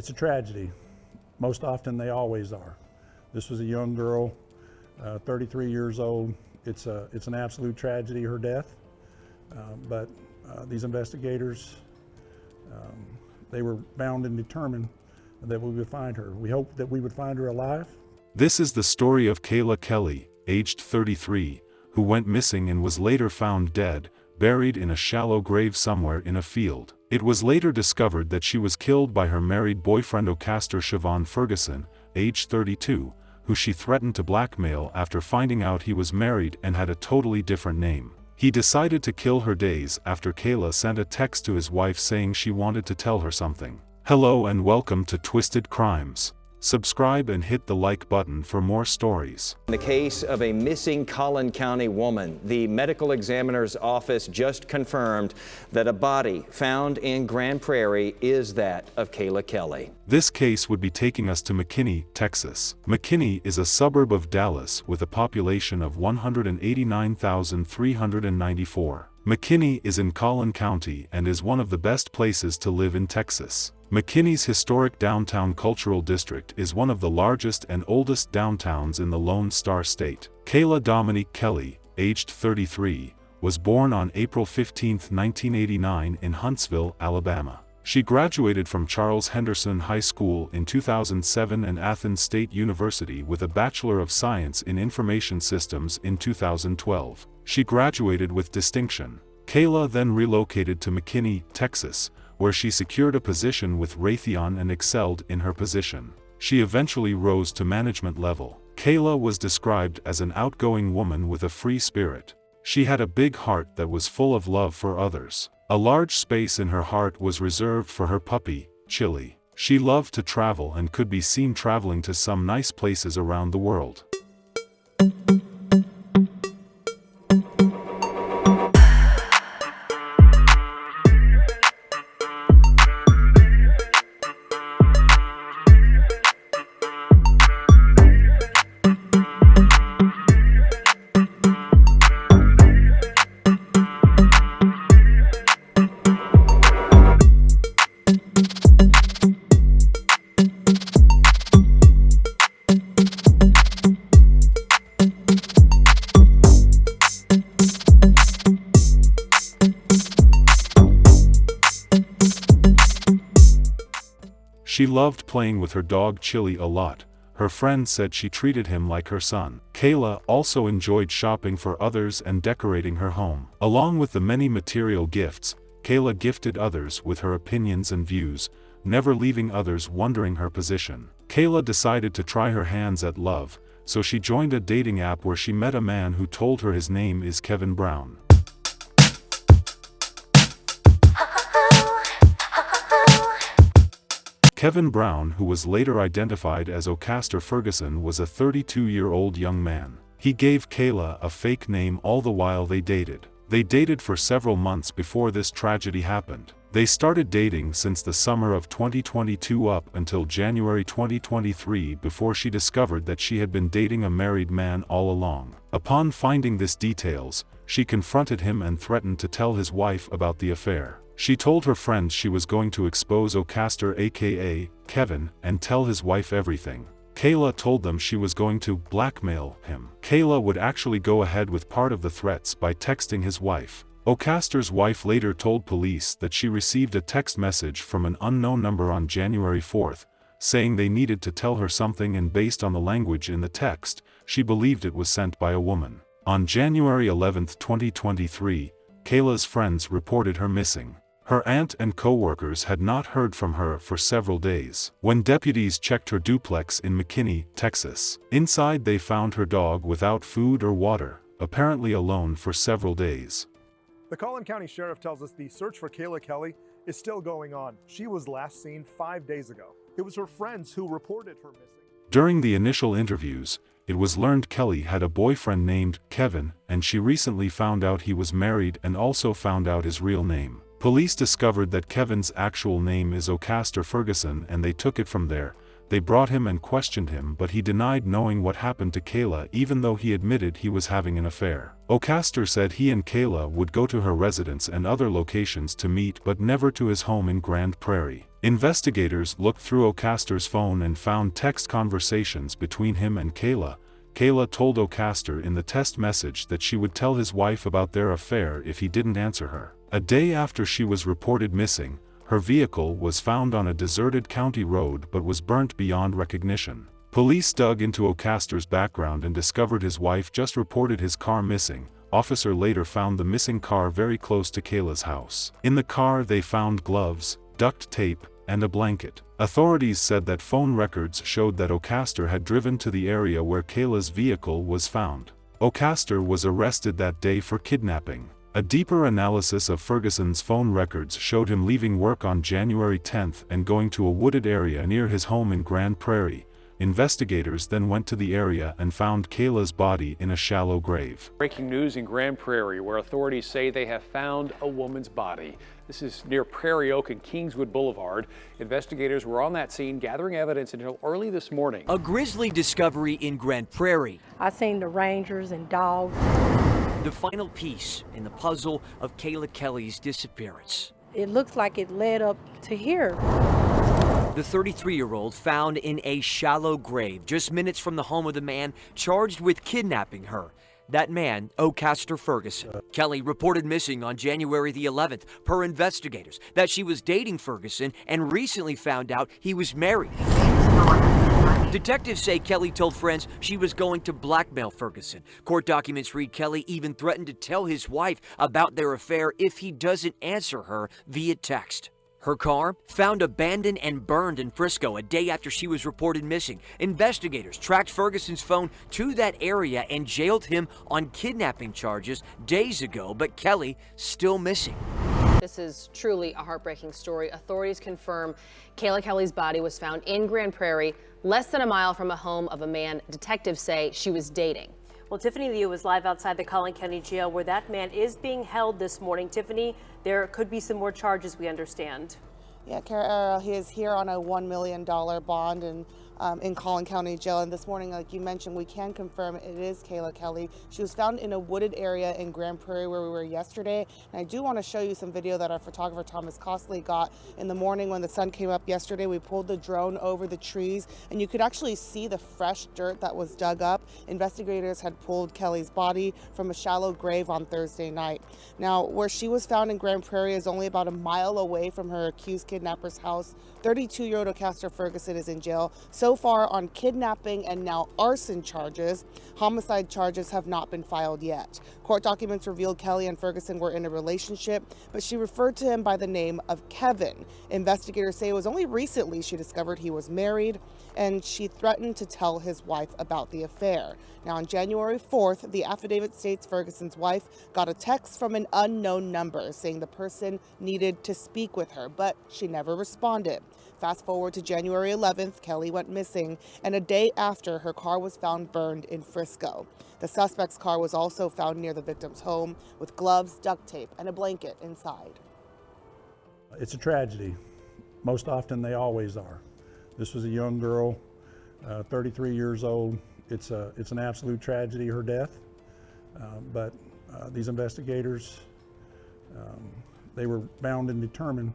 It's a tragedy. Most often they always are. This was a young girl, 33 years old. It's an absolute tragedy, her death. But these investigators, they were bound and determined that we would find her. We hope that we would find her alive. This is the story of Kayla Kelley, aged 33, who went missing and was later found dead, buried in a shallow grave somewhere in a field. It was later discovered that she was killed by her married boyfriend Ocastor Shavon Ferguson, aged 32, who she threatened to blackmail after finding out he was married and had a totally different name. He decided to kill her days after Kayla sent a text to his wife saying she wanted to tell her something. Hello and welcome to Twisted Crimes. Subscribe and hit the like button for more stories. In the case of a missing Collin County woman, the medical examiner's office just confirmed that a body found in Grand Prairie is that of Kayla Kelley. This case would be taking us to McKinney, Texas. McKinney is a suburb of Dallas with a population of 189,394. McKinney is in Collin County and is one of the best places to live in Texas. McKinney's historic downtown cultural district is one of the largest and oldest downtowns in the Lone Star State. Kayla Dominique Kelley, aged 33, was born on April 15, 1989 in Huntsville, Alabama. She graduated from Charles Henderson High School in 2007 and Athens State University with a Bachelor of Science in Information Systems in 2012. She graduated with distinction. Kayla then relocated to McKinney, Texas, where she secured a position with Raytheon and excelled in her position. She eventually rose to management level. Kayla was described as an outgoing woman with a free spirit. She had a big heart that was full of love for others. A large space in her heart was reserved for her puppy, Chili. She loved to travel and could be seen traveling to some nice places around the world. She loved playing with her dog Chili a lot. Her friends said she treated him like her son. Kayla also enjoyed shopping for others and decorating her home. Along with the many material gifts, Kayla gifted others with her opinions and views, never leaving others wondering her position. Kayla decided to try her hands at love, so she joined a dating app where she met a man who told her his name is Kevin Brown. Kevin Brown, who was later identified as Ocastor Ferguson, was a 32-year-old young man. He gave Kayla a fake name all the while they dated. They dated for several months before this tragedy happened. They started dating since the summer of 2022 up until January 2023 before she discovered that she had been dating a married man all along. Upon finding these details, she confronted him and threatened to tell his wife about the affair. She told her friends she was going to expose Ocastor aka Kevin and tell his wife everything. Kayla told them she was going to blackmail him. Kayla would actually go ahead with part of the threats by texting his wife. Ocastor's wife later told police that she received a text message from an unknown number on January 4th, saying they needed to tell her something, and based on the language in the text, she believed it was sent by a woman. On January 11, 2023, Kayla's friends reported her missing. Her aunt and co-workers had not heard from her for several days. When deputies checked her duplex in McKinney, Texas, inside they found her dog without food or water, apparently alone for several days. The Collin County Sheriff tells us the search for Kayla Kelley is still going on. She was last seen 5 days ago. It was her friends who reported her missing. During the initial interviews, it was learned Kelley had a boyfriend named Kevin, and she recently found out he was married and also found out his real name. Police discovered that Kevin's actual name is Ocastor Ferguson and they took it from there. They brought him and questioned him, but he denied knowing what happened to Kayla even though he admitted he was having an affair. Ocastor said he and Kayla would go to her residence and other locations to meet but never to his home in Grand Prairie. Investigators looked through Ocastor's phone and found text conversations between him and Kayla. Kayla told Ocastor in the text message that she would tell his wife about their affair if he didn't answer her. A day after she was reported missing, her vehicle was found on a deserted county road but was burnt beyond recognition. Police dug into Ocastor's background and discovered his wife just reported his car missing. Officer later found the missing car very close to Kayla's house. In the car they found gloves, duct tape, and a blanket. Authorities said that phone records showed that Ocastor had driven to the area where Kayla's vehicle was found. Ocastor was arrested that day for kidnapping. A deeper analysis of Ferguson's phone records showed him leaving work on January 10th and going to a wooded area near his home in Grand Prairie. Investigators then went to the area and found Kayla's body in a shallow grave. Breaking news in Grand Prairie, where authorities say they have found a woman's body. This is near Prairie Oak and Kingswood Boulevard. Investigators were on that scene gathering evidence until early this morning. A grisly discovery in Grand Prairie. I seen the rangers and dogs. The final piece in the puzzle of Kayla Kelley's disappearance. It looks like it led up to here. The 33-year-old found in a shallow grave just minutes from the home of the man charged with kidnapping her. That man, Ocastor Ferguson. Kelley reported missing on January the 11th per investigators that she was dating Ferguson and recently found out he was married. Detectives say Kelley told friends she was going to blackmail Ferguson. Court documents read Kelley even threatened to tell his wife about their affair if he doesn't answer her via text. Her car found abandoned and burned in Frisco a day after she was reported missing. Investigators tracked Ferguson's phone to that area and jailed him on kidnapping charges days ago, but Kelley still missing. This is truly a heartbreaking story. Authorities confirm Kayla Kelley's body was found in Grand Prairie, less than a mile from a home of a man detectives say she was dating. Well, Tiffany Liu is live outside the Collin County Jail where that man is being held this morning. Tiffany, there could be some more charges, we understand. Yeah, Kara, he is here on a $1 million bond and in Collin County Jail. And this morning, like you mentioned, we can confirm it is Kayla Kelley. She was found in a wooded area in Grand Prairie where we were yesterday. And I do want to show you some video that our photographer Thomas Costley got in the morning when the sun came up yesterday. We pulled the drone over the trees and you could actually see the fresh dirt that was dug up. Investigators had pulled Kelley's body from a shallow grave on Thursday night. Now, where she was found in Grand Prairie is only about a mile away from her accused kidnapper's house. 32-year-old Ocastor Ferguson is in jail so far on kidnapping and now arson charges. Homicide charges have not been filed yet. Court documents revealed Kelley and Ferguson were in a relationship, but she referred to him by the name of Kevin. Investigators say it was only recently she discovered he was married, and she threatened to tell his wife about the affair. Now, on January 4th, the affidavit states Ferguson's wife got a text from an unknown number saying the person needed to speak with her, but she never responded. Fast forward to January 11th, Kelley went missing, and a day after, her car was found burned in Frisco. The suspect's car was also found near the victim's home with gloves, duct tape, and a blanket inside. It's a tragedy. Most often they always are. This was a young girl, 33 years old. It's an absolute tragedy, her death. But these investigators, they were bound and determined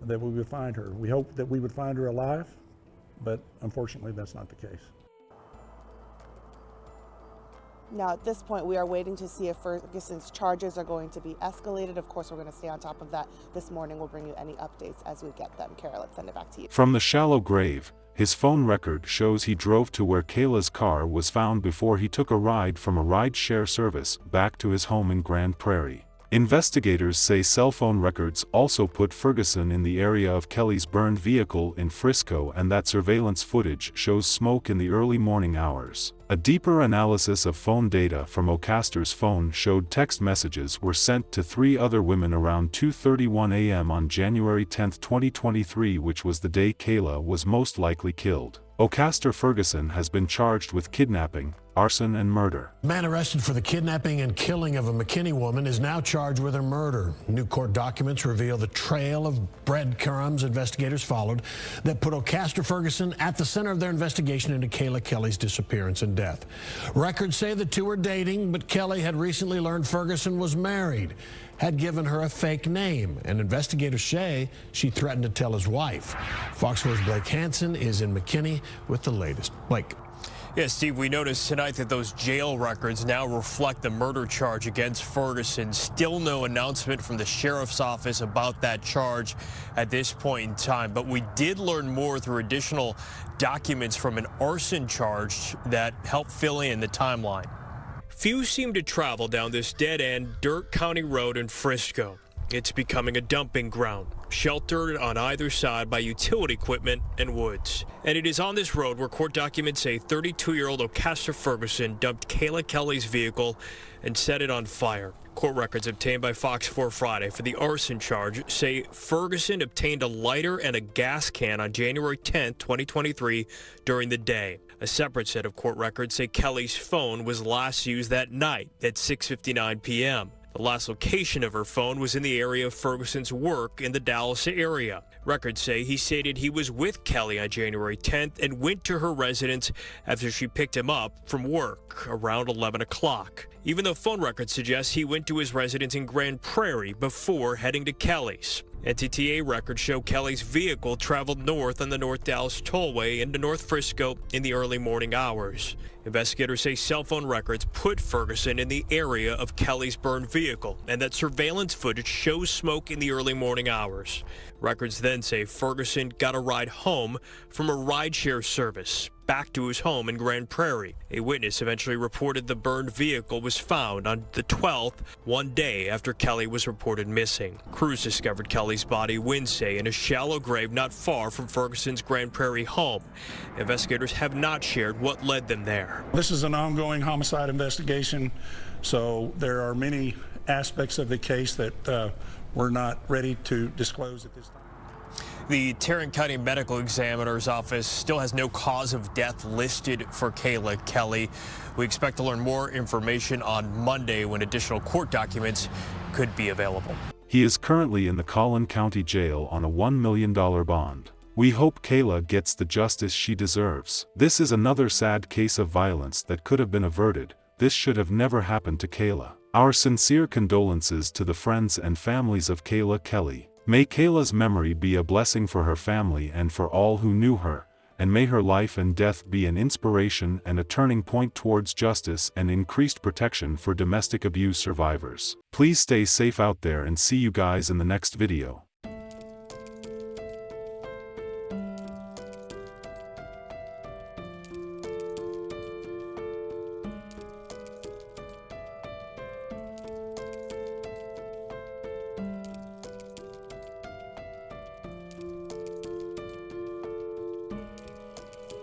that we would find her. We hoped that we would find her alive, but unfortunately that's not the case. Now, at this point, we are waiting to see if Ferguson's charges are going to be escalated. Of course, we're going to stay on top of that this morning. We'll bring you any updates as we get them. Kara, let's send it back to you. From the shallow grave, his phone record shows he drove to where Kayla's car was found before he took a ride from a ride-share service back to his home in Grand Prairie. Investigators say cell phone records also put Ferguson in the area of Kelley's burned vehicle in Frisco, and that surveillance footage shows smoke in the early morning hours. A deeper analysis of phone data from Ocastor's phone showed text messages were sent to 3 other women around 2:31 a.m. on January 10, 2023, which was the day Kayla was most likely killed. Ocastor Ferguson has been charged with kidnapping, arson and murder. The man arrested for the kidnapping and killing of a McKinney woman is now charged with her murder. New court documents reveal the trail of breadcrumbs investigators followed that put Ocastor Ferguson at the center of their investigation into Kayla Kelley's disappearance and death. Records say the two were dating, but Kelley had recently learned Ferguson was married, had given her a fake name, and investigators say she threatened to tell his wife. Fox 4's Blake Hansen is in McKinney with the latest. Blake. Yes, Steve, we noticed tonight that those jail records now reflect the murder charge against Ferguson. Still no announcement from the sheriff's office about that charge at this point in time. But we did learn more through additional documents from an arson charge that helped fill in the timeline. Few seem to travel down this dead-end dirt county road in Frisco. It's becoming a dumping ground, sheltered on either side by utility equipment and woods. And it is on this road where court documents say 32-year-old Ocastor Ferguson dumped Kayla Kelley's vehicle and set it on fire. Court records obtained by Fox 4 Friday for the arson charge say Ferguson obtained a lighter and a gas can on January 10, 2023 during the day. A separate set of court records say Kelley's phone was last used that night at 6:59 p.m. The last location of her phone was in the area of Ferguson's work in the Dallas area. Records say he stated he was with Kelley on January 10th and went to her residence after she picked him up from work around 11 o'clock. Even though phone records suggest he went to his residence in Grand Prairie before heading to Kelley's. NTTA records show Kelley's vehicle traveled north on the North Dallas Tollway into North Frisco in the early morning hours. Investigators say cell phone records put Ferguson in the area of Kelley's burned vehicle and that surveillance footage shows smoke in the early morning hours. Records then say Ferguson got a ride home from a rideshare service back to his home in Grand Prairie. A witness eventually reported the burned vehicle was found on the 12th, one day after Kelley was reported missing. Crews discovered Kelley's body Wednesday in a shallow grave not far from Ferguson's Grand Prairie home. Investigators have not shared what led them there. This is an ongoing homicide investigation, so there are many aspects of the case that we're not ready to disclose at this time. The Tarrant County Medical Examiner's Office still has no cause of death listed for Kayla Kelley. We expect to learn more information on Monday when additional court documents could be available. He is currently in the Collin County Jail on a $1 million bond. We hope Kayla gets the justice she deserves. This is another sad case of violence that could have been averted. This should have never happened to Kayla. Our sincere condolences to the friends and families of Kayla Kelley. May Kayla's memory be a blessing for her family and for all who knew her, and may her life and death be an inspiration and a turning point towards justice and increased protection for domestic abuse survivors. Please stay safe out there and see you guys in the next video.